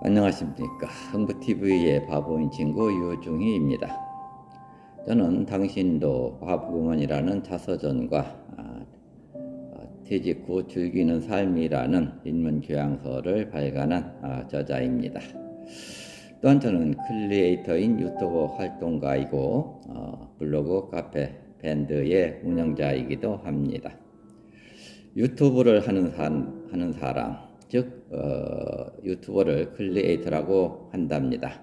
안녕하십니까. 흥부TV의 바보인 친구 유중희입니다. 저는 당신도 바보구먼이라는 자서전과 퇴직 후 즐기는 삶이라는 인문교양서를 발간한 저자입니다. 또한 저는 크리에이터인 유튜버 활동가이고 블로그, 카페, 밴드의 운영자이기도 합니다. 유튜브를 하는 사람, 즉 유튜버를 크리에이터라고 한답니다.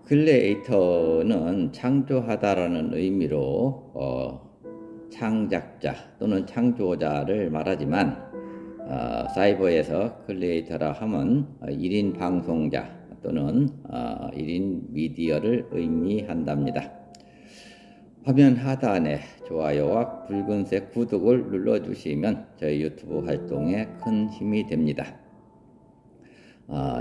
크리에이터는 창조하다라는 의미로 창작자 또는 창조자를 말하지만 사이버에서 크리에이터라 하면 1인 방송자 또는 1인 미디어를 의미한답니다. 화면 하단에 좋아요와 붉은색 구독을 눌러주시면 저희 유튜브 활동에 큰 힘이 됩니다.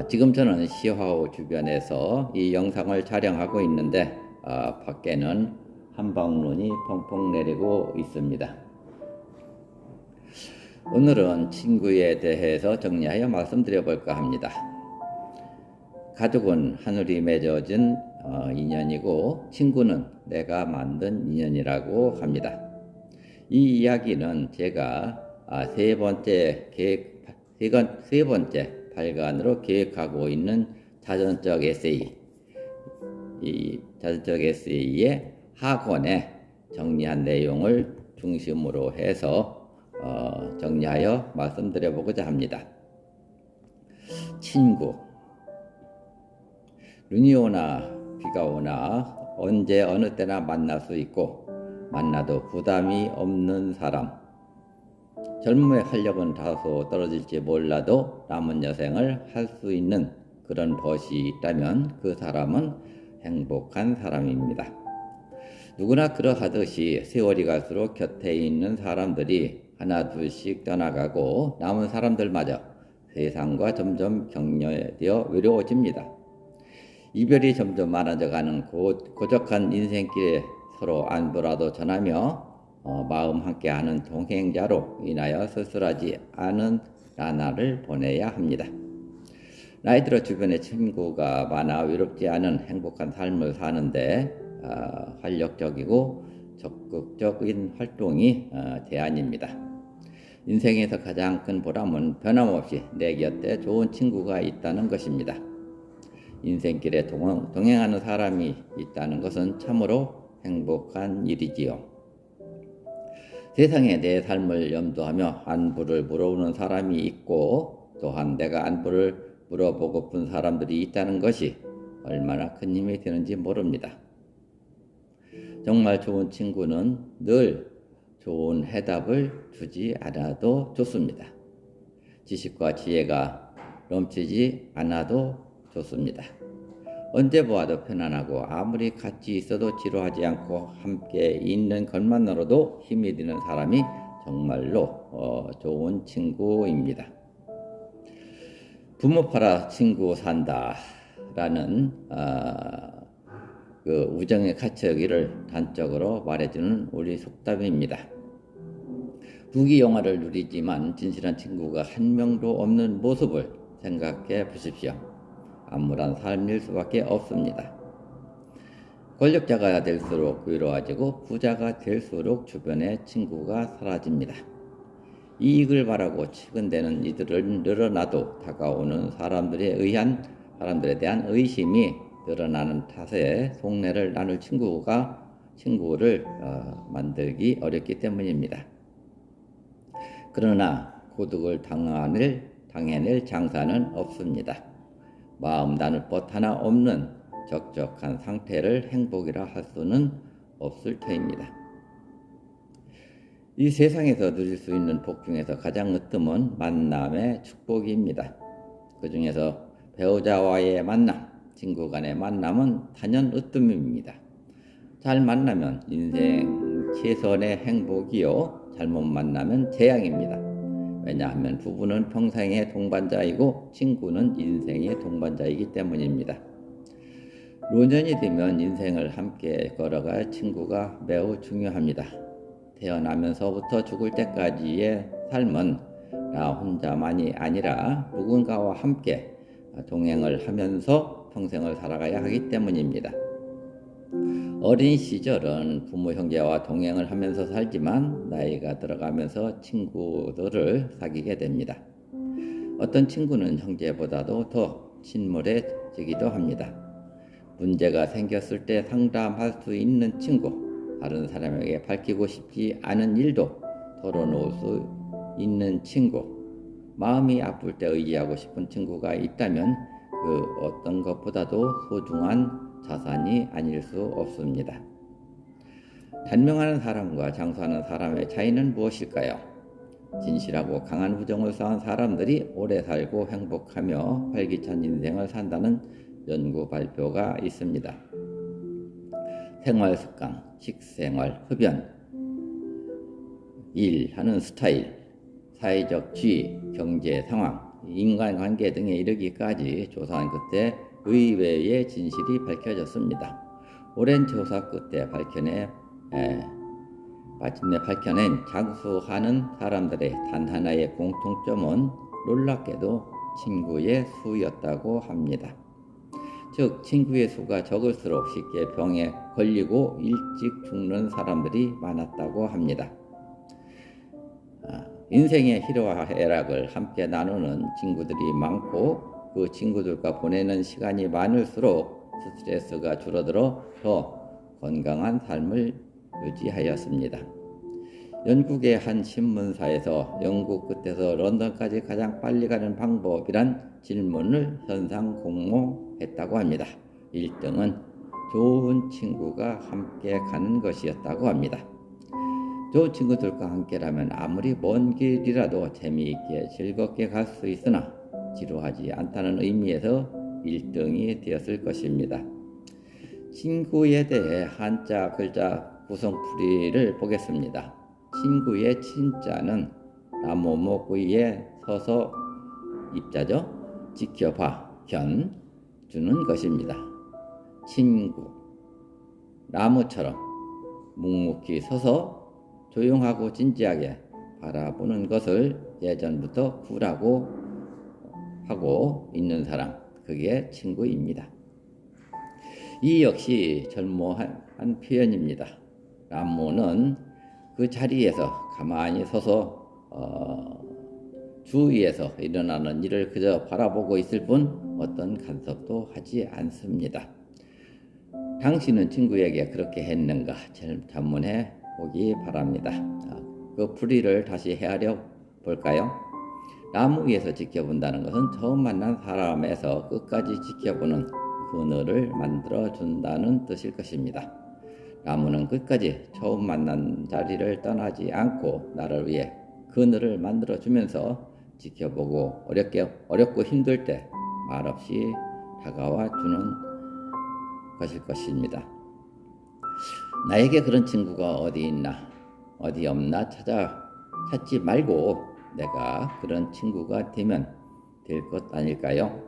지금 저는 시화호 주변에서 이 영상을 촬영하고 있는데 밖에는 한방눈이 펑펑 내리고 있습니다. 오늘은 친구에 대해서 정리하여 말씀드려 볼까 합니다. 가족은 하늘이 맺어진 인연이고 친구는 내가 만든 인연이라고 합니다. 이 이야기는 제가 세 번째 발간으로 계획하고 있는 자전적 에세이, 이 자전적 에세이의 하권에 정리한 내용을 중심으로 해서 정리하여 말씀드려 보고자 합니다. 친구. 눈이 오나 비가 오나 언제 어느 때나 만날 수 있고 만나도 부담이 없는 사람. 젊음의 활력은 다소 떨어질지 몰라도 남은 여생을 할 수 있는 그런 벗이 있다면 그 사람은 행복한 사람입니다. 누구나 그러하듯이 세월이 갈수록 곁에 있는 사람들이 하나 둘씩 떠나가고 남은 사람들마저 세상과 점점 격려되어 외로워집니다. 이별이 점점 많아져가는 고적한 인생길에 서로 안부라도 전하며 마음 함께하는 동행자로 인하여 쓸쓸하지 않은 나날을 보내야 합니다. 나이 들어 주변에 친구가 많아 외롭지 않은 행복한 삶을 사는데 활력적이고 적극적인 활동이 대안입니다. 인생에서 가장 큰 보람은 변함없이 내 곁에 좋은 친구가 있다는 것입니다. 인생길에 동행하는 사람이 있다는 것은 참으로 행복한 일이지요. 세상에 내 삶을 염두하며 안부를 물어오는 사람이 있고 또한 내가 안부를 물어보고픈 사람들이 있다는 것이 얼마나 큰 힘이 되는지 모릅니다. 정말 좋은 친구는 늘 좋은 해답을 주지 않아도 좋습니다. 지식과 지혜가 넘치지 않아도 좋습니다. 언제 보아도 편안하고 아무리 같이 있어도 지루하지 않고 함께 있는 것만으로도 힘이 드는 사람이 정말로 좋은 친구입니다. 부모 팔아 친구 산다라는 그 우정의 가치여기를 단적으로 말해주는 우리 속담입니다. 부귀 영화를 누리지만 진실한 친구가 한 명도 없는 모습을 생각해 보십시오. 암울한 삶일 수밖에 없습니다. 권력자가 될수록 외로워지고 부자가 될수록 주변에 친구가 사라집니다. 이익을 바라고 치근대는 이들을 늘어나도 다가오는 사람들에 대한 의심이 늘어나는 탓에 속내를 나눌 친구를 만들기 어렵기 때문입니다. 그러나 고독을 당해낼 장사는 없습니다. 마음 나눌 것 하나 없는 적적한 상태를 행복이라 할 수는 없을 터입니다. 이 세상에서 누릴 수 있는 복 중에서 가장 으뜸은 만남의 축복입니다. 그 중에서 배우자와의 만남, 친구 간의 만남은 단연 으뜸입니다. 잘 만나면 인생 최선의 행복이요, 잘못 만나면 재앙입니다. 왜냐하면 부부는 평생의 동반자이고 친구는 인생의 동반자이기 때문입니다. 노년이 되면 인생을 함께 걸어갈 친구가 매우 중요합니다. 태어나면서부터 죽을 때까지의 삶은 나 혼자만이 아니라 누군가와 함께 동행을 하면서 평생을 살아가야 하기 때문입니다. 어린 시절은 부모 형제와 동행을 하면서 살지만 나이가 들어가면서 친구들을 사귀게 됩니다. 어떤 친구는 형제보다도 더 친밀해지기도 합니다. 문제가 생겼을 때 상담할 수 있는 친구, 다른 사람에게 밝히고 싶지 않은 일도 털어놓을 수 있는 친구, 마음이 아플 때 의지하고 싶은 친구가 있다면 그 어떤 것보다도 소중한 자산이 아닐 수 없습니다. 단명하는 사람과 장수하는 사람의 차이는 무엇일까요? 진실하고 강한 우정을 쌓은 사람들이 오래 살고 행복하며 활기찬 인생을 산다는 연구 발표가 있습니다. 생활 습관, 식생활, 흡연, 일하는 스타일, 사회적 지위, 경제 상황, 인간관계 등에 이르기까지 조사한 끝에 의외의 진실이 밝혀졌습니다. 오랜 조사 끝에 마침내 밝혀낸 장수하는 사람들의 단 하나의 공통점은 놀랍게도 친구의 수였다고 합니다. 즉 친구의 수가 적을수록 쉽게 병에 걸리고 일찍 죽는 사람들이 많았다고 합니다. 인생의 희로와 애락을 함께 나누는 친구들이 많고 그 친구들과 보내는 시간이 많을수록 스트레스가 줄어들어 더 건강한 삶을 유지하였습니다. 영국의 한 신문사에서 영국 끝에서 런던까지 가장 빨리 가는 방법이란 질문을 현상 공모했다고 합니다. 1등은 좋은 친구가 함께 가는 것이었다고 합니다. 좋은 친구들과 함께라면 아무리 먼 길이라도 재미있게 즐겁게 갈 수 있으나 지루하지 않다는 의미에서 1등이 되었을 것입니다. 친구에 대해 한자 글자 구성풀이를 보겠습니다. 친구의 친자는 나무목의에 서서 입자죠. 지켜봐, 견, 주는 것입니다. 친구, 나무처럼 묵묵히 서서 조용하고 진지하게 바라보는 것을 예전부터 구라고 하고 있는 사람, 그게 친구입니다. 이 역시 절모한 표현입니다. 나무는 그 자리에서 가만히 서서 주위에서 일어나는 일을 그저 바라보고 있을 뿐 어떤 간섭도 하지 않습니다. 당신은 친구에게 그렇게 했는가? 질문해 보기 바랍니다. 그 풀이를 다시 헤아려 볼까요? 나무 위에서 지켜본다는 것은 처음 만난 사람에서 끝까지 지켜보는 그늘을 만들어준다는 뜻일 것입니다. 나무는 끝까지 처음 만난 자리를 떠나지 않고 나를 위해 그늘을 만들어주면서 지켜보고 어렵고 힘들 때 말없이 다가와 주는 것일 것입니다. 나에게 그런 친구가 어디 있나, 어디 없나 찾지 말고 내가 그런 친구가 되면 될 것 아닐까요?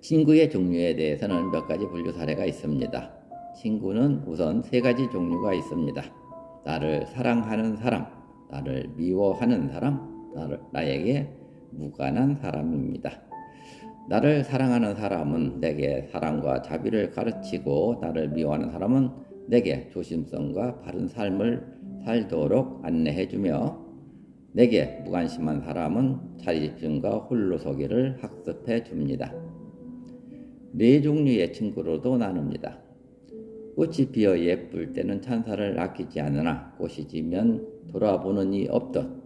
친구의 종류에 대해서는 몇 가지 분류 사례가 있습니다. 친구는 우선 3가지 종류가 있습니다. 나를 사랑하는 사람, 나를 미워하는 사람, 나에게 무관한 사람입니다. 나를 사랑하는 사람은 내게 사랑과 자비를 가르치고 나를 미워하는 사람은 내게 조심성과 바른 삶을 살도록 안내해주며 내게 무관심한 사람은 자립심과 홀로서기를 학습해 줍니다. 4종류의 친구로도 나눕니다. 꽃이 피어 예쁠 때는 찬사를 아끼지 않으나 꽃이 지면 돌아보는 이 없듯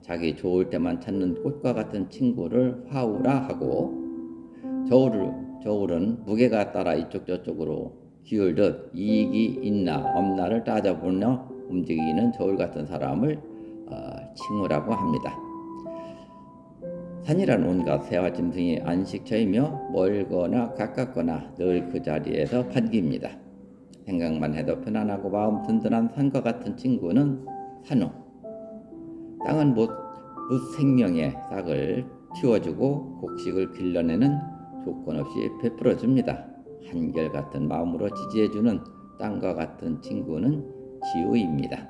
자기 좋을 때만 찾는 꽃과 같은 친구를 화우라 하고 저울은 무게가 따라 이쪽 저쪽으로 기울듯 이익이 있나 없나를 따져보며 움직이는 저울 같은 사람을 칭후라고 합니다. 산이란 온갖 새와 짐승이 안식처이며 멀거나 가깝거나 늘 그 자리에서 반깁니다. 생각만 해도 편안하고 마음 든든한 산과 같은 친구는 산호. 땅은 못 생명의 싹을 틔워주고 곡식을 길러내는 조건 없이 베풀어줍니다. 한결같은 마음으로 지지해주는 땅과 같은 친구는 지우입니다.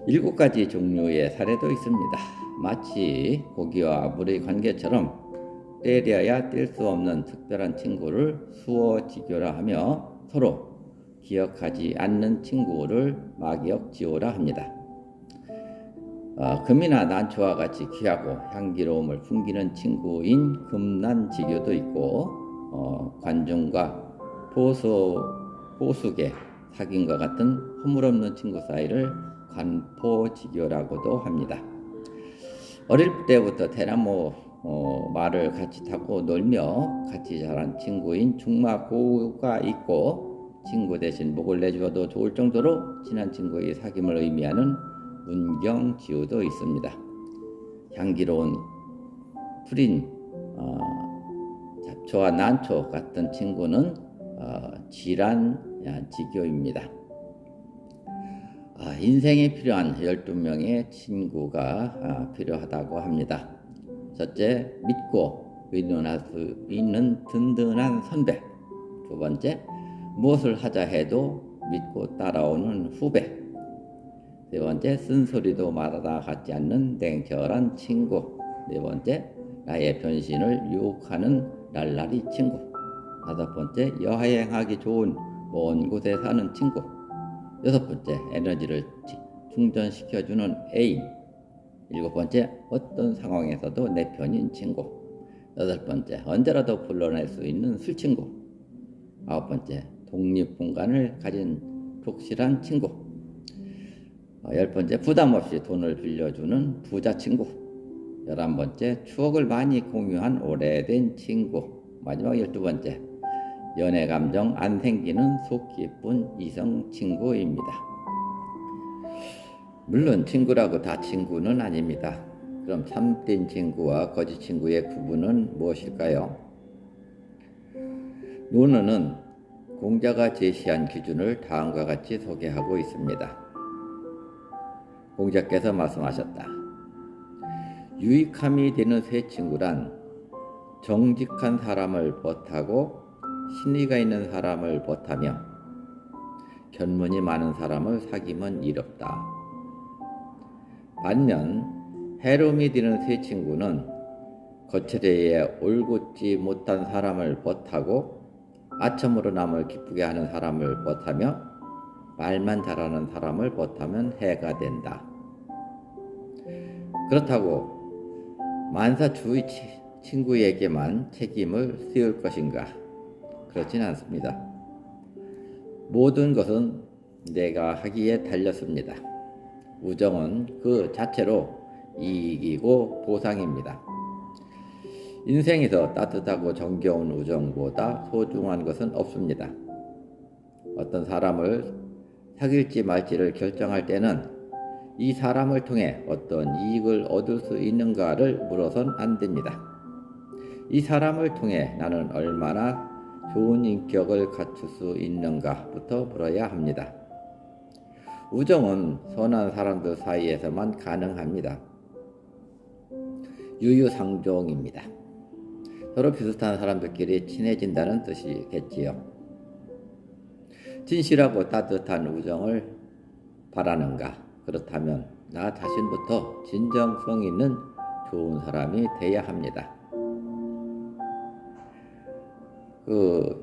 7가지 종류의 사례도 있습니다. 마치 고기와 물의 관계처럼 때려야 뗄 수 없는 특별한 친구를 수어지교라 하며 서로 기억하지 않는 친구를 막역지오라 합니다. 금이나 난초와 같이 귀하고 향기로움을 풍기는 친구인 금난지교도 있고 관중과 보숙의 사귐과 같은 허물없는 친구 사이를 관포지교라고도 합니다. 어릴 때부터 대나무 말을 같이 타고 놀며 같이 자란 친구인 중마고우가 있고 친구 대신 목을 내주어도 좋을 정도로 친한 친구의 사귐을 의미하는 문경지우도 있습니다. 향기로운 푸린 잡초와 난초 같은 친구는 지란지교입니다. 인생에 필요한 12명의 친구가 필요하다고 합니다. 첫째, 믿고 의논할 수 있는 든든한 선배. 두 번째, 무엇을 하자 해도 믿고 따라오는 후배. 세 번째, 쓴소리도 말하다 같지 않는 냉철한 친구. 네 번째, 나의 변신을 유혹하는 날라리 친구. 다섯 번째, 여행하기 좋은 먼 곳에 사는 친구. 여섯 번째, 에너지를 충전시켜주는 애인. 일곱 번째, 어떤 상황에서도 내 편인 친구. 여덟 번째, 언제라도 불러낼 수 있는 술친구. 아홉 번째, 독립공간을 가진 독실한 친구. 열 번째, 부담 없이 돈을 빌려주는 부자 친구. 11번째, 추억을 많이 공유한 오래된 친구. 마지막 12번째, 연애 감정 안 생기는 속 깊은 이성 친구입니다. 물론 친구라고 다 친구는 아닙니다. 그럼 참된 친구와 거짓 친구의 구분은 무엇일까요? 논어는 공자가 제시한 기준을 다음과 같이 소개하고 있습니다. 공자께서 말씀하셨다. 유익함이 되는 새 친구란 정직한 사람을 벗하고 신의가 있는 사람을 벗하며 견문이 많은 사람을 사귀면 이롭다. 반면 해로움이 되는 새 친구는 거칠애에 올곧지 못한 사람을 벗하고 아첨으로 남을 기쁘게 하는 사람을 벗하며 말만 잘하는 사람을 벗하면 해가 된다. 그렇다고 만사 주의 친구에게만 책임을 씌울 것인가? 그렇진 않습니다. 모든 것은 내가 하기에 달렸습니다. 우정은 그 자체로 이익이고 보상입니다. 인생에서 따뜻하고 정겨운 우정보다 소중한 것은 없습니다. 어떤 사람을 사귈지 말지를 결정할 때는 이 사람을 통해 어떤 이익을 얻을 수 있는가를 물어선 안 됩니다. 이 사람을 통해 나는 얼마나 좋은 인격을 갖출 수 있는가부터 물어야 합니다. 우정은 선한 사람들 사이에서만 가능합니다. 유유상종입니다. 서로 비슷한 사람들끼리 친해진다는 뜻이겠지요. 진실하고 따뜻한 우정을 바라는가? 그렇다면 나 자신부터 진정성 있는 좋은 사람이 돼야 합니다.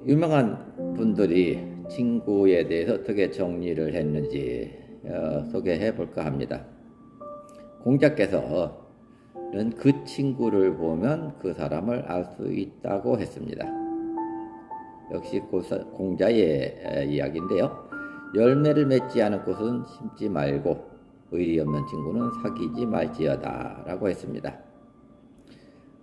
유명한 분들이 친구에 대해서 어떻게 정리를 했는지 소개해 볼까 합니다. 공자께서는 그 친구를 보면 그 사람을 알 수 있다고 했습니다. 역시 공자의 이야기인데요. 열매를 맺지 않은 꽃은 심지 말고 의리 없는 친구는 사귀지 말지어다 라고 했습니다.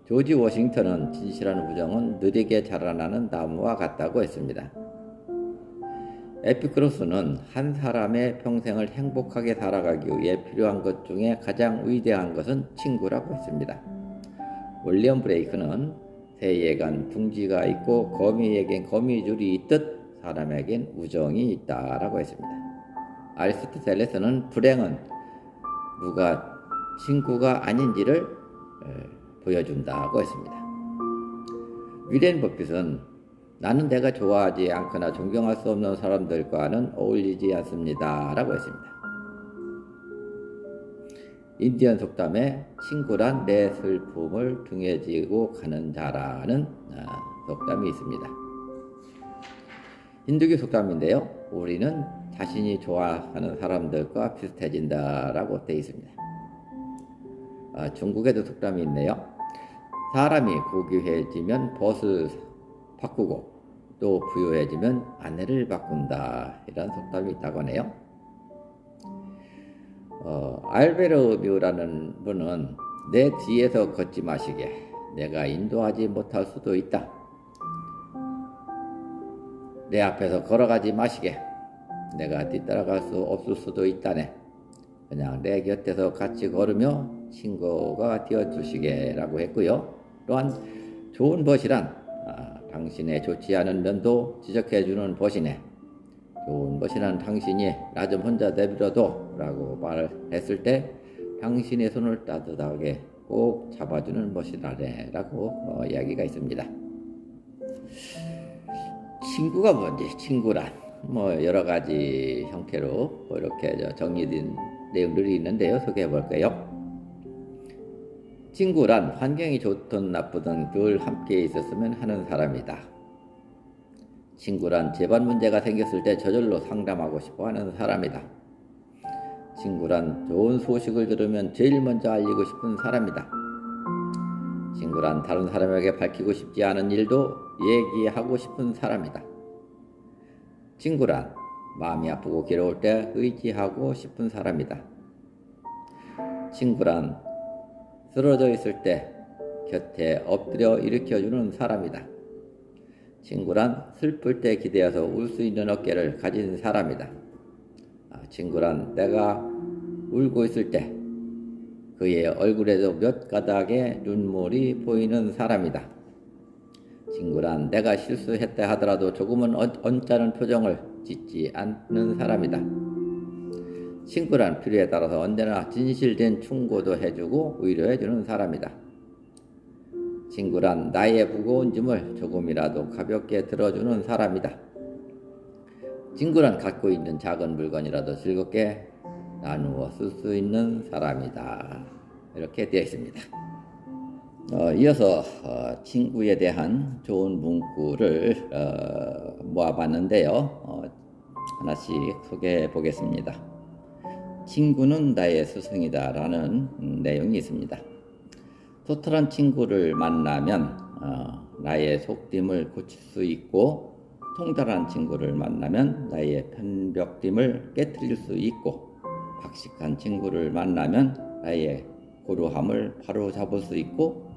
조지 워싱턴은 진실한 우정은 느리게 자라나는 나무와 같다고 했습니다. 에피크로스는 한 사람의 평생을 행복하게 살아가기 위해 필요한 것 중에 가장 위대한 것은 친구라고 했습니다. 윌리엄 브레이크는 새에겐 둥지가 있고 거미에겐 거미줄이 있듯 사람에겐 우정이 있다라고 했습니다. 아리스토텔레스는 불행은 누가 친구가 아닌지를 보여준다고 했습니다. 위렌 버핏은 나는 내가 좋아하지 않거나 존경할 수 없는 사람들과는 어울리지 않습니다 라고 했습니다. 인디언 속담에 친구란 내 슬픔을 등에 지고 가는 자라는 속담이 있습니다. 힌두교 속담인데요. 우리는 자신이 좋아하는 사람들과 비슷해진다라고 되어 있습니다. 중국에도 속담이 있네요. 사람이 고귀해지면 벗을 바꾸고 또 부유해지면 아내를 바꾼다, 이런 속담이 있다고 하네요. 알베르 뮤라는 분은 내 뒤에서 걷지 마시게, 내가 인도하지 못할 수도 있다. 내 앞에서 걸어가지 마시게, 내가 뒤따라갈 수 없을 수도 있다네. 그냥 내 곁에서 같이 걸으며 친구가 되어주시게 라고 했고요. 또한 좋은 벗이란 당신의 좋지 않은 면도 지적해주는 벗이네. 좋은 벗이란 당신이 나 좀 혼자 내버려둬 라고 말을 했을 때 당신의 손을 따뜻하게 꼭 잡아주는 벗이라네 라고 이야기가 있습니다. 친구가 뭔지, 친구란 여러 가지 형태로 이렇게 정리된 내용들이 있는데요. 소개해 볼게요. 친구란 환경이 좋든 나쁘든 늘 함께 있었으면 하는 사람이다. 친구란 집안 문제가 생겼을 때 저절로 상담하고 싶어 하는 사람이다. 친구란 좋은 소식을 들으면 제일 먼저 알리고 싶은 사람이다. 친구란 다른 사람에게 밝히고 싶지 않은 일도 얘기하고 싶은 사람이다. 친구란 마음이 아프고 괴로울 때 의지하고 싶은 사람이다. 친구란 쓰러져 있을 때 곁에 엎드려 일으켜주는 사람이다. 친구란 슬플 때 기대어서 울 수 있는 어깨를 가진 사람이다. 친구란 내가 울고 있을 때 그의 얼굴에도 몇 가닥의 눈물이 보이는 사람이다. 친구란 내가 실수했다 하더라도 조금은 언짢은 표정을 짓지 않는 사람이다. 친구란 필요에 따라서 언제나 진실된 충고도 해주고 위로해주는 사람이다. 친구란 나의 무거운 짐을 조금이라도 가볍게 들어주는 사람이다. 친구란 갖고 있는 작은 물건이라도 즐겁게 나누어 쓸 수 있는 사람이다. 이렇게 되어 있습니다. 이어서 친구에 대한 좋은 문구를 모아봤는데요. 하나씩 소개해 보겠습니다. 친구는 나의 스승이다 라는 내용이 있습니다. 소탈한 친구를 만나면 나의 속됨을 고칠 수 있고, 통달한 친구를 만나면 나의 편벽됨을 깨트릴 수 있고, 박식한 친구를 만나면 나의 고루함을 바로 잡을 수 있고,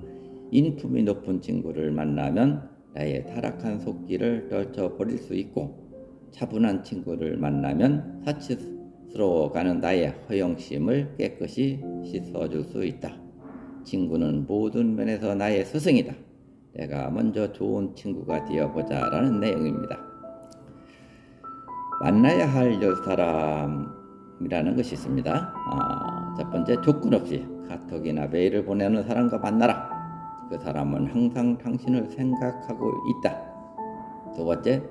인품이 높은 친구를 만나면 나의 타락한 속기를 떨쳐버릴 수 있고, 차분한 친구를 만나면 사치스러워가는 나의 허영심을 깨끗이 씻어줄 수 있다. 친구는 모든 면에서 나의 스승이다. 내가 먼저 좋은 친구가 되어보자 라는 내용입니다. 만나야 할 사람이라는 것이 있습니다. 첫 번째, 조건 없이 카톡이나 메일을 보내는 사람과 만나라. 그 사람은 항상 당신을 생각하고 있다. 두 번째,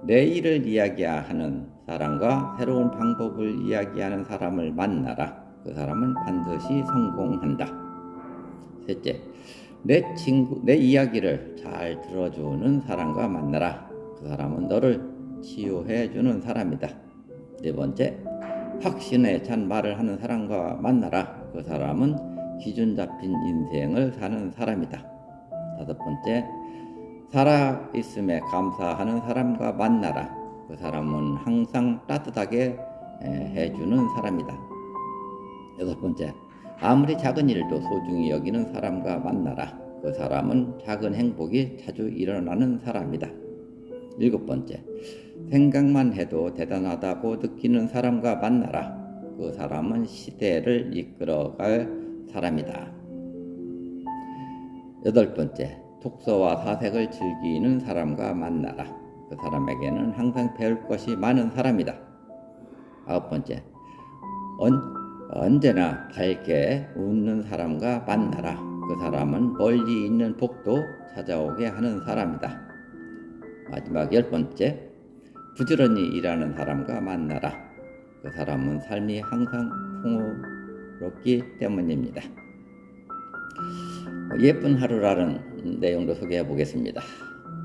내일을 이야기하는 사람과 새로운 방법을 이야기하는 사람을 만나라. 그 사람은 반드시 성공한다. 셋째, 내 이야기를 잘 들어주는 사람과 만나라. 그 사람은 너를 치유해주는 사람이다. 네 번째, 확신에 찬 말을 하는 사람과 만나라. 그 사람은 기준 잡힌 인생을 사는 사람이다. 다섯 번째, 살아있음에 감사하는 사람과 만나라. 그 사람은 항상 따뜻하게 해주는 사람이다. 여섯 번째, 아무리 작은 일도 소중히 여기는 사람과 만나라. 그 사람은 작은 행복이 자주 일어나는 사람이다. 일곱 번째, 생각만 해도 대단하다고 느끼는 사람과 만나라. 그 사람은 시대를 이끌어갈 사람이다. 여덟 번째, 독서와 사색을 즐기는 사람과 만나라. 그 사람에게는 항상 배울 것이 많은 사람이다. 아홉 번째, 언제나 밝게 웃는 사람과 만나라. 그 사람은 멀리 있는 복도 찾아오게 하는 사람이다. 마지막 열 번째, 부지런히 일하는 사람과 만나라. 그 사람은 삶이 항상 자유롭기 때문입니다. 예쁜 하루라는 내용도 소개해 보겠습니다.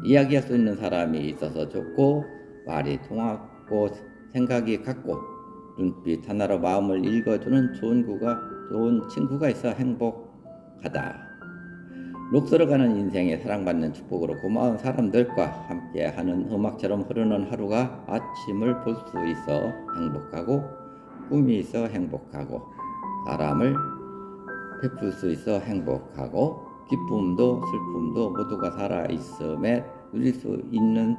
이야기할 수 있는 사람이 있어서 좋고, 말이 통하고, 생각이 같고, 눈빛 하나로 마음을 읽어주는 좋은 친구가 있어 행복하다. 녹슬어가는 인생에 사랑받는 축복으로 고마운 사람들과 함께하는 음악처럼 흐르는 하루가 아침을 볼 수 있어 행복하고, 꿈이 있어 행복하고, 사람을 베풀 수 있어 행복하고, 기쁨도 슬픔도 모두가 살아있음에 누릴 수 있는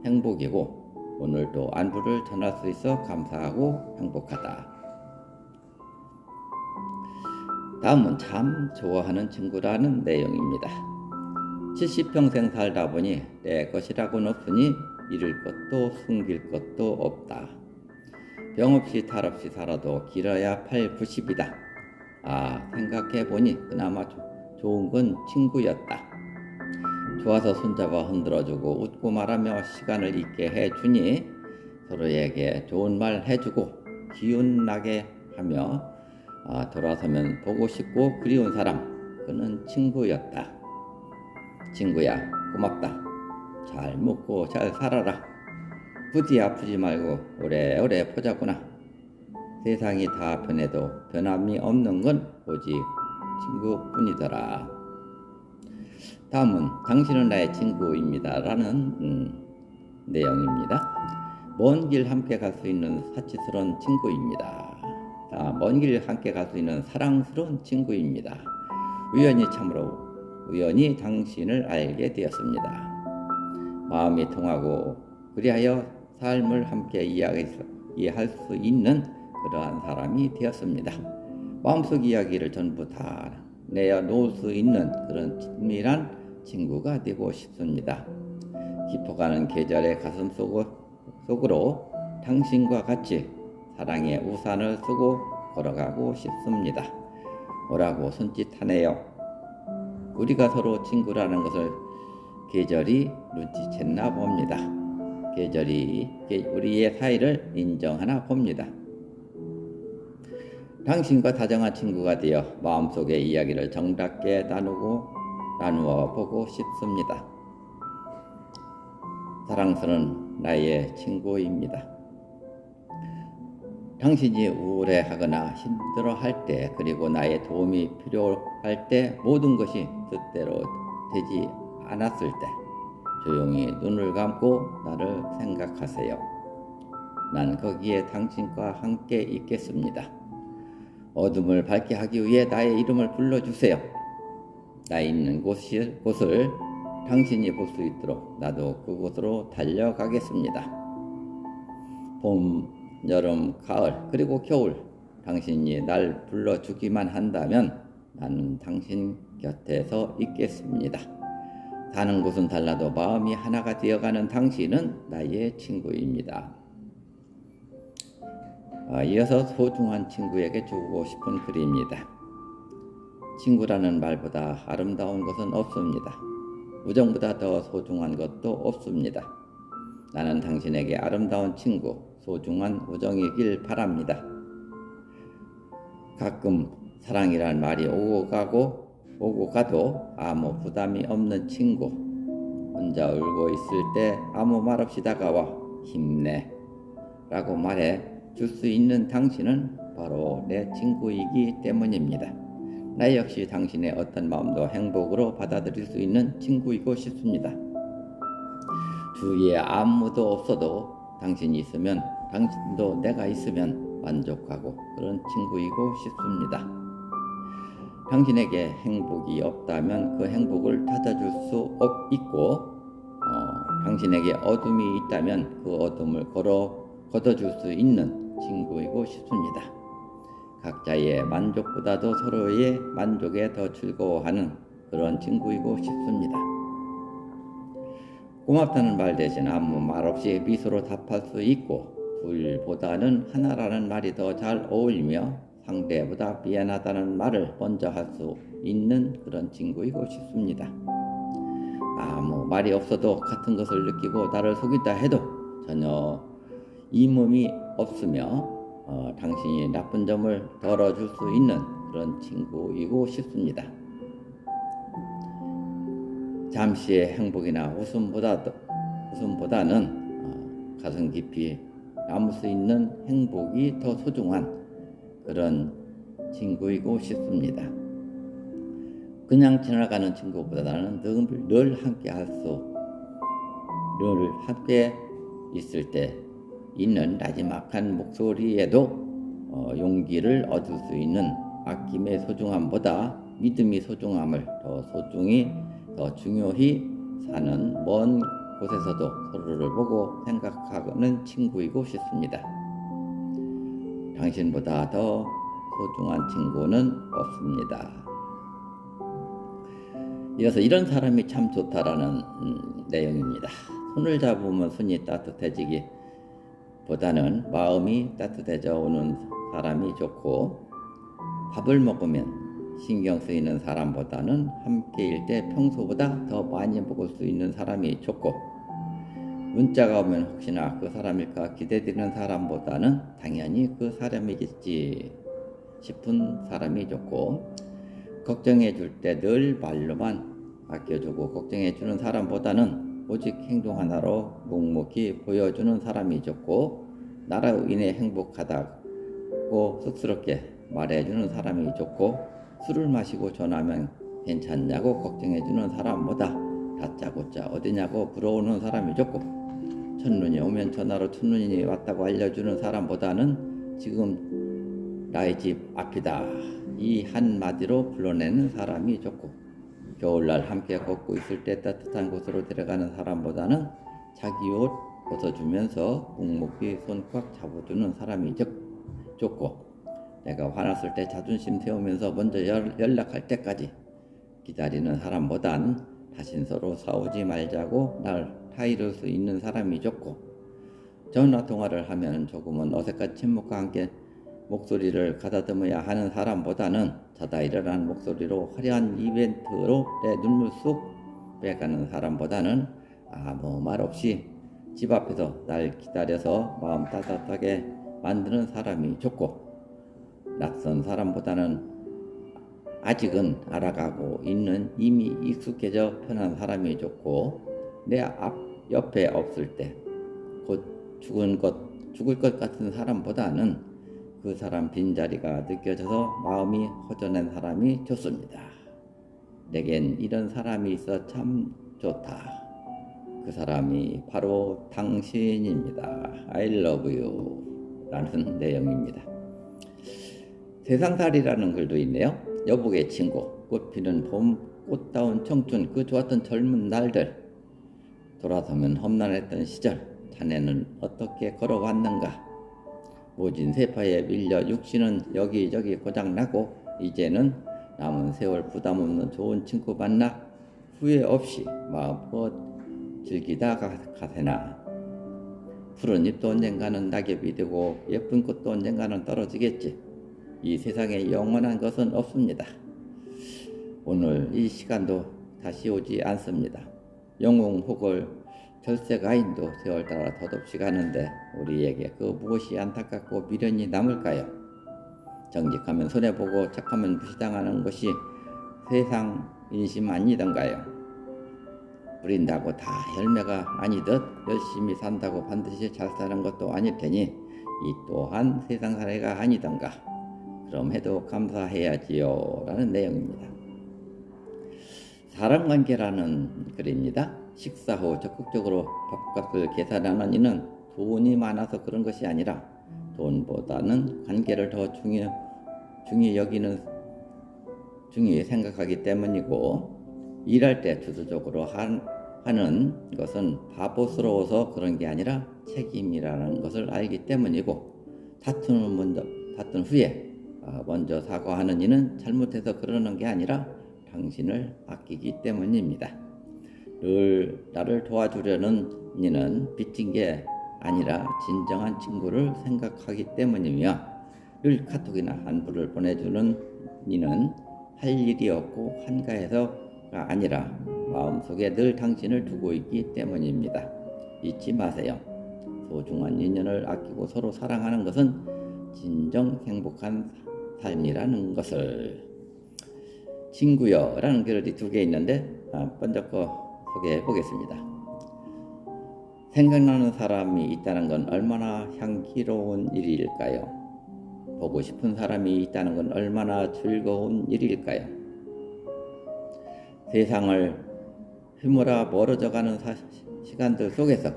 행복이고, 오늘도 안부를 전할 수 있어 감사하고 행복하다. 다음은 참 좋아하는 친구라는 내용입니다. 70평생 살다 보니 내 것이라고는 없으니 잃을 것도 숨길 것도 없다. 병 없이 탈 없이 살아도 길어야 8, 90이다. 생각해보니 그나마 좋은 건 친구였다. 좋아서 손잡아 흔들어주고 웃고 말하며 시간을 잊게 해주니 서로에게 좋은 말 해주고 기운 나게 하며 돌아서면 보고 싶고 그리운 사람, 그는 친구였다. 친구야, 고맙다. 잘 먹고 잘 살아라. 부디 아프지 말고 오래오래 보자꾸나. 세상이 다 변해도 변함이 없는 건 오직 친구뿐이더라. 다음은 당신은 나의 친구입니다 라는 내용입니다. 먼 길 함께 갈 수 있는 사치스러운 친구입니다. 먼 길 함께 갈 수 있는 사랑스러운 친구입니다. 우연히 당신을 알게 되었습니다. 마음이 통하고 그리하여 삶을 함께 이해할 수 있는 그러한 사람이 되었습니다. 마음속 이야기를 전부 다 내어놓을 수 있는 그런 친밀한 친구가 되고 싶습니다. 깊어가는 계절의 가슴 속으로 당신과 같이 사랑의 우산을 쓰고 걸어가고 싶습니다. 뭐라고 손짓하네요. 우리가 서로 친구라는 것을 계절이 눈치챘나 봅니다. 계절이 우리의 사이를 인정하나 봅니다. 당신과 다정한 친구가 되어 마음속의 이야기를 정답게 나누어 보고 싶습니다. 사랑스러운 나의 친구입니다. 당신이 우울해하거나 힘들어할 때, 그리고 나의 도움이 필요할 때, 모든 것이 뜻대로 되지 않았을 때 조용히 눈을 감고 나를 생각하세요. 난 거기에 당신과 함께 있겠습니다. 어둠을 밝게 하기 위해 나의 이름을 불러주세요. 나 있는 곳을 당신이 볼 수 있도록 나도 그곳으로 달려가겠습니다. 봄, 여름, 가을, 그리고 겨울, 당신이 날 불러주기만 한다면 나는 당신 곁에서 있겠습니다. 사는 곳은 달라도 마음이 하나가 되어가는 당신은 나의 친구입니다. 이어서 소중한 친구에게 주고 싶은 글입니다. 친구라는 말보다 아름다운 것은 없습니다. 우정보다 더 소중한 것도 없습니다. 나는 당신에게 아름다운 친구, 소중한 우정이길 바랍니다. 가끔 사랑이란 말이 오고 가도 아무 부담이 없는 친구, 혼자 울고 있을 때 아무 말 없이 다가와 힘내 라고 말해 줄 수 있는 당신은 바로 내 친구이기 때문입니다. 나 역시 당신의 어떤 마음도 행복으로 받아들일 수 있는 친구이고 싶습니다. 주위에 아무도 없어도 당신이 있으면, 당신도 내가 있으면 만족하고 그런 친구이고 싶습니다. 당신에게 행복이 없다면 그 행복을 찾아줄 수 있고, 당신에게 어둠이 있다면 그 어둠을 걷어줄 수 있는 친구이고 싶습니다. 각자의 만족보다도 서로의 만족에 더 즐거워하는 그런 친구이고 싶습니다. 고맙다는 말 대신 아무 말 없이 미소로 답할 수 있고, 둘보다는 하나라는 말이 더 잘 어울리며 상대보다 미안하다는 말을 먼저 할 수 있는 그런 친구이고 싶습니다. 아무 말이 없어도 같은 것을 느끼고 나를 속인다 해도 전혀 이 몸이 없으며 당신이 나쁜 점을 덜어줄 수 있는 그런 친구이고 싶습니다. 잠시의 행복이나 웃음보다는 가슴 깊이 남을 수 있는 행복이 더 소중한 그런 친구이고 싶습니다. 그냥 지나가는 친구보다는 늘 함께 있을 때 있는 나지막한 목소리에도 용기를 얻을 수 있는 아낌의 소중함보다 믿음의 소중함을 더 중요히 사는 먼 곳에서도 서로를 보고 생각하는 친구이고 싶습니다. 당신보다 더 소중한 친구는 없습니다. 이어서 이런 사람이 참 좋다라는 내용입니다. 손을 잡으면 손이 따뜻해지기 보다는 마음이 따뜻해져 오는 사람이 좋고, 밥을 먹으면 신경 쓰이는 사람보다는 함께일 때 평소보다 더 많이 먹을 수 있는 사람이 좋고, 문자가 오면 혹시나 그 사람일까 기대되는 사람보다는 당연히 그 사람이겠지 싶은 사람이 좋고, 걱정해 줄 때 늘 말로만 아껴주고 걱정해 주는 사람보다는 오직 행동 하나로 묵묵히 보여주는 사람이 좋고, 나로 인해 행복하다고 쑥스럽게 말해주는 사람이 좋고, 술을 마시고 전화하면 괜찮냐고 걱정해주는 사람보다 다짜고짜 어디냐고 물어오는 사람이 좋고, 첫눈이 오면 전화로 첫눈이 왔다고 알려주는 사람보다는 지금 나의 집 앞이다 이 한마디로 불러내는 사람이 좋고, 겨울날 함께 걷고 있을 때 따뜻한 곳으로 데려가는 사람보다는 자기 옷 벗어주면서 묵묵히 손 꽉 잡아주는 사람이 좋고, 내가 화났을 때 자존심 세우면서 먼저 연락할 때까지 기다리는 사람보단 다신 서로 싸우지 말자고 날 타이를 수 있는 사람이 좋고, 전화 통화를 하면 조금은 어색한 침묵과 함께 목소리를 가다듬어야 하는 사람보다는 자다 일어난 목소리로 화려한 이벤트로 내 눈물 쏙 빼가는 사람보다는 아무 말 없이 집 앞에서 날 기다려서 마음 따뜻하게 만드는 사람이 좋고, 낯선 사람보다는 아직은 알아가고 있는 이미 익숙해져 편한 사람이 좋고, 내 옆에 없을 때 곧 죽을 것 같은 사람보다는 그 사람 빈자리가 느껴져서 마음이 허전한 사람이 좋습니다. 내겐 이런 사람이 있어 참 좋다. 그 사람이 바로 당신입니다. I love you 라는 내용입니다. 세상살이라는 글도 있네요. 여복의 친구, 꽃피는 봄, 꽃다운 청춘, 그 좋았던 젊은 날들, 돌아서면 험난했던 시절, 자네는 어떻게 걸어왔는가? 모진 세파에 밀려 육신은 여기저기 고장나고, 이제는 남은 세월 부담 없는 좋은 친구 만나 후회 없이 마음껏 즐기다 가세나. 푸른 잎도 언젠가는 낙엽이 되고 예쁜 꽃도 언젠가는 떨어지겠지. 이 세상에 영원한 것은 없습니다. 오늘 이 시간도 다시 오지 않습니다. 영웅 혹을 절세가인도 세월 따라 덧없이 가는데 우리에게 그 무엇이 안타깝고 미련이 남을까요? 정직하면 손해보고 착하면 무시당하는 것이 세상 인심 아니던가요? 부린다고 다 열매가 아니듯 열심히 산다고 반드시 잘 사는 것도 아닐 테니 이 또한 세상 사례가 아니던가. 그럼 해도 감사해야지요 라는 내용입니다. 사람관계라는 글입니다. 식사 후 적극적으로 밥값을 계산하는 이는 돈이 많아서 그런 것이 아니라 돈보다는 관계를 더 중요히 생각하기 때문이고, 일할 때 주도적으로 하는 것은 바보스러워서 그런 게 아니라 책임이라는 것을 알기 때문이고, 다툰 후에 먼저 사과하는 이는 잘못해서 그러는 게 아니라 당신을 아끼기 때문입니다. 늘 나를 도와주려는 이는 빚진 게 아니라 진정한 친구를 생각하기 때문이며, 늘 카톡이나 안부를 보내주는 이는 할 일이 없고 한가해서가 아니라 마음속에 늘 당신을 두고 있기 때문입니다. 잊지 마세요. 소중한 인연을 아끼고 서로 사랑하는 것은 진정 행복한 삶이라는 것을. 친구여 라는 글이 2개 있는데 먼저 거 소개해 보겠습니다. 생각나는 사람이 있다는 건 얼마나 향기로운 일일까요? 보고 싶은 사람이 있다는 건 얼마나 즐거운 일일까요? 세상을 휘몰아 멀어져가는 시간들 속에서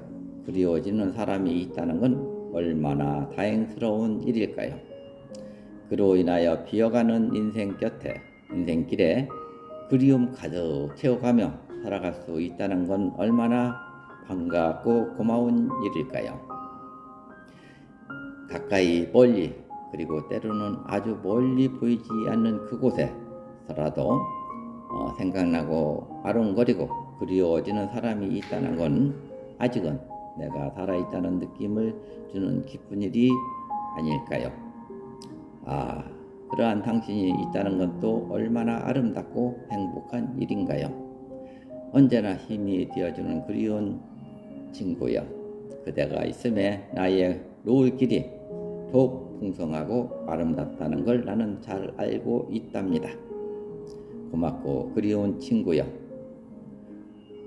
그리워지는 사람이 있다는 건 얼마나 다행스러운 일일까요? 그로 인하여 비어가는 인생길에 그리움 가득 채워가며 살아갈 수 있다는 건 얼마나 반갑고 고마운 일일까요? 가까이 멀리 그리고 때로는 아주 멀리 보이지 않는 그곳에서라도 생각나고 아른거리고 그리워지는 사람이 있다는 건 아직은 내가 살아있다는 느낌을 주는 기쁜 일이 아닐까요? 그러한 당신이 있다는 건 또 얼마나 아름답고 행복한 일인가요? 언제나 힘이 되어주는 그리운 친구여, 그대가 있음에 나의 노을길이 더욱 풍성하고 아름답다는 걸 나는 잘 알고 있답니다. 고맙고 그리운 친구여,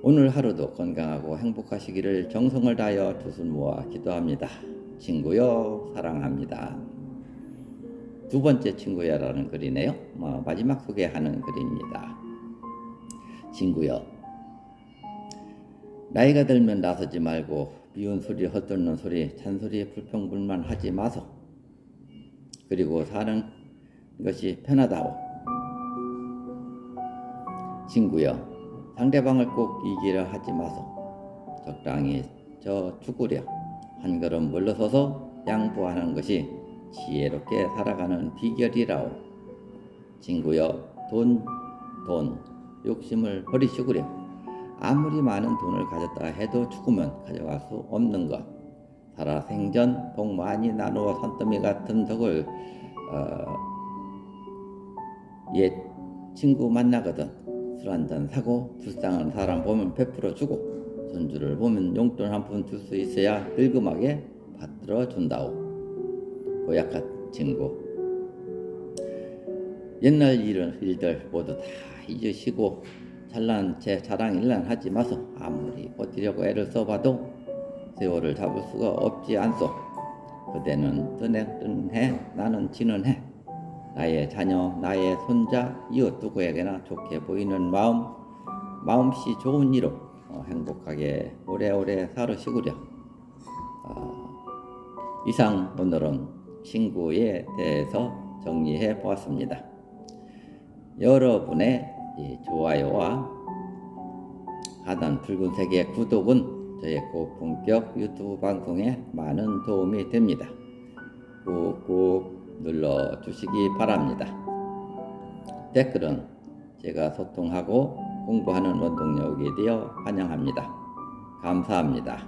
오늘 하루도 건강하고 행복하시기를 정성을 다하여 두 손 모아 기도합니다. 친구여, 사랑합니다. 2번째 친구야라는 글이네요. 마지막 소개하는 글입니다. 친구여, 나이가 들면 나서지 말고 미운 소리, 헛듣는 소리, 잔소리, 불평불만 하지 마소. 그리고 사는 것이 편하다오. 친구여, 상대방을 꼭 이기려 하지 마소. 적당히 죽으려 한 걸음 물러서서 양보하는 것이 지혜롭게 살아가는 비결이라오. 친구여, 돈, 욕심을 버리시구려. 아무리 많은 돈을 가졌다 해도 죽으면 가져갈 수 없는 것. 살아생전 복 많이 나누어 산더미 같은 덕을 옛 친구 만나거든 술 한잔 사고 불쌍한 사람 보면 베풀어 주고 손주를 보면 용돈 한 푼 줄 수 있어야 늙음하게 받들어 준다오. 고약한 친구, 옛날 일들 모두 다 잊으시고 잘난 제 자랑 일난 하지 마소. 아무리 버티려고 애를 써봐도 세월을 잡을 수가 없지 않소. 그대는 뜨는 해, 나는 지는 해. 나의 자녀, 나의 손자, 이웃 누구에게나 좋게 보이는 마음씨 좋은 이로 행복하게 오래오래 살으시구려. 이상 오늘은 친구에 대해서 정리해 보았습니다. 여러분의 좋아요와 하단 붉은색의 구독은 저의 고품격 유튜브 방송에 많은 도움이 됩니다. 꾹꾹 눌러주시기 바랍니다. 댓글은 제가 소통하고 공부하는 원동력이 되어 환영합니다. 감사합니다.